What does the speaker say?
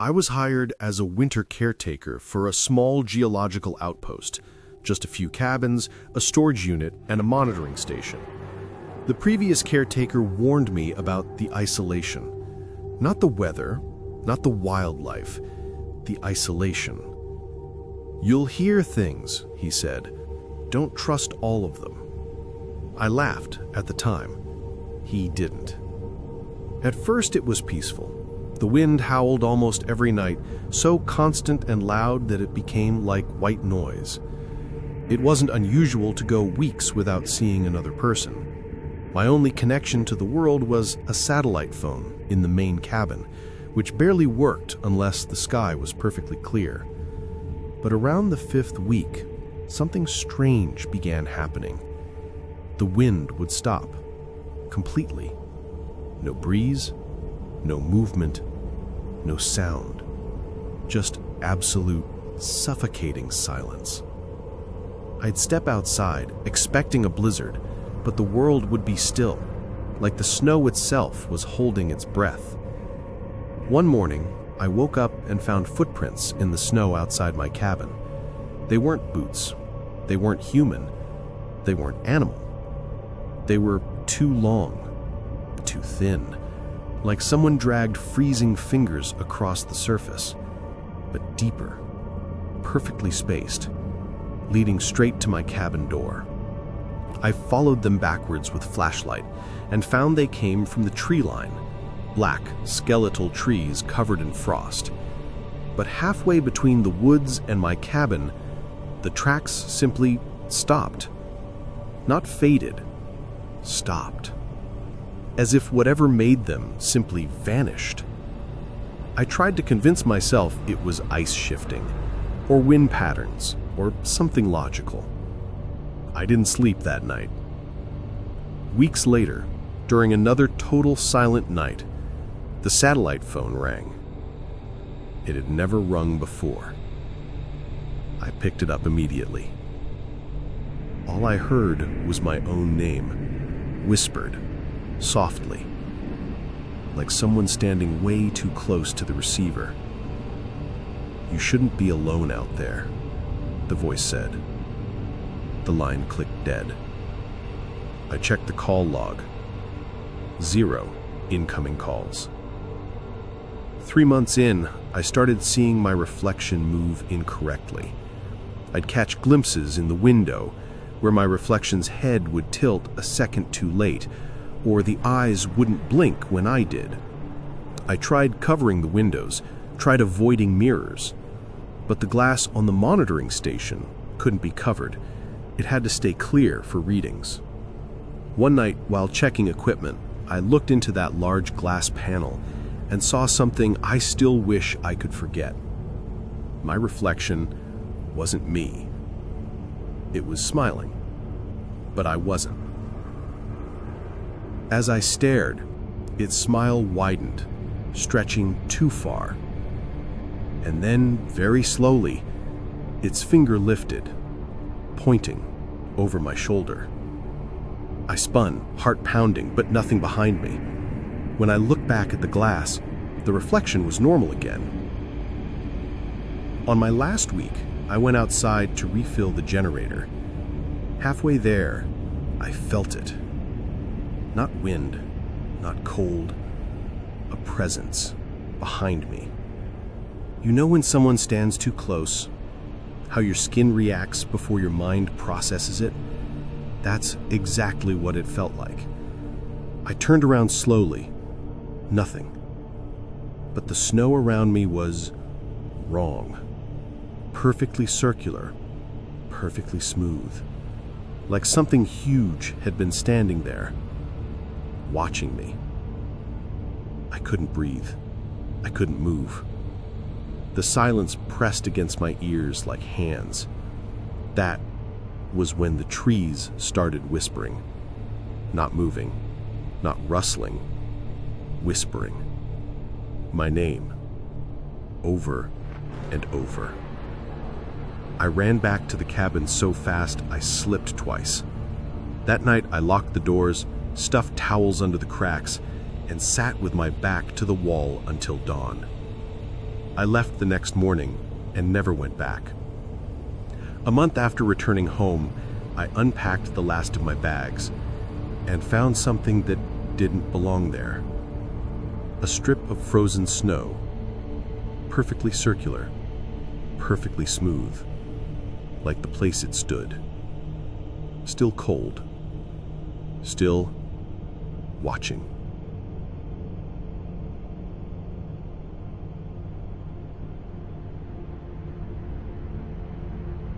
I was hired as a winter caretaker for a small geological outpost, just a few cabins, a storage unit, and a monitoring station. The previous caretaker warned me about the isolation. Not the weather, not the wildlife, the isolation. "You'll hear things," he said. "Don't trust all of them." I laughed at the time. He didn't. At first it was peaceful. The wind howled almost every night, so constant and loud that it became like white noise. It wasn't unusual to go weeks without seeing another person. My only connection to the world was a satellite phone in the main cabin, which barely worked unless the sky was perfectly clear. But around the 5th week, something strange began happening. The wind would stop, completely. No breeze, no movement, no sound. Just absolute, suffocating silence. I'd step outside, expecting a blizzard, but the world would be still, like the snow itself was holding its breath. One morning, I woke up and found footprints in the snow outside my cabin. They weren't boots. They weren't human. They weren't animal. They were too long, too thin, like someone dragged freezing fingers across the surface, but deeper, perfectly spaced, leading straight to my cabin door. I followed them backwards with flashlight and found they came from the tree line, black, skeletal trees covered in frost. But halfway between the woods and my cabin, the tracks simply stopped. Not faded, stopped. As if whatever made them simply vanished. I tried to convince myself it was ice shifting, or wind patterns, or something logical. I didn't sleep that night. Weeks later, during another total silent night, the satellite phone rang. It had never rung before. I picked it up immediately. All I heard was my own name, whispered, softly, like someone standing way too close to the receiver. "You shouldn't be alone out there," the voice said. The line clicked dead. I checked the call log. 0 incoming calls. 3 months in, I started seeing my reflection move incorrectly. I'd catch glimpses in the window where my reflection's head would tilt a second too late, or the eyes wouldn't blink when I did. I tried covering the windows, tried avoiding mirrors, but the glass on the monitoring station couldn't be covered. It had to stay clear for readings. One night, while checking equipment, I looked into that large glass panel and saw something I still wish I could forget. My reflection wasn't me. It was smiling, but I wasn't. As I stared, its smile widened, stretching too far. And then, very slowly, its finger lifted, pointing over my shoulder. I spun, heart pounding, but nothing behind me. When I looked back at the glass, the reflection was normal again. On my last week, I went outside to refill the generator. Halfway there, I felt it. Not wind, not cold, a presence behind me. You know when someone stands too close, how your skin reacts before your mind processes it? That's exactly what it felt like. I turned around slowly. Nothing. But the snow around me was wrong. Perfectly circular, perfectly smooth. Like something huge had been standing there, watching me. I couldn't breathe. I couldn't move. The silence pressed against my ears like hands. That was when the trees started whispering. Not moving, not rustling, whispering. My name, over and over. I ran back to the cabin so fast I slipped twice. That night I locked the doors, stuffed towels under the cracks, and sat with my back to the wall until dawn. I left the next morning and never went back. A month after returning home, I unpacked the last of my bags and found something that didn't belong there. A strip of frozen snow, perfectly circular, perfectly smooth, like the place it stood. Still cold, still watching.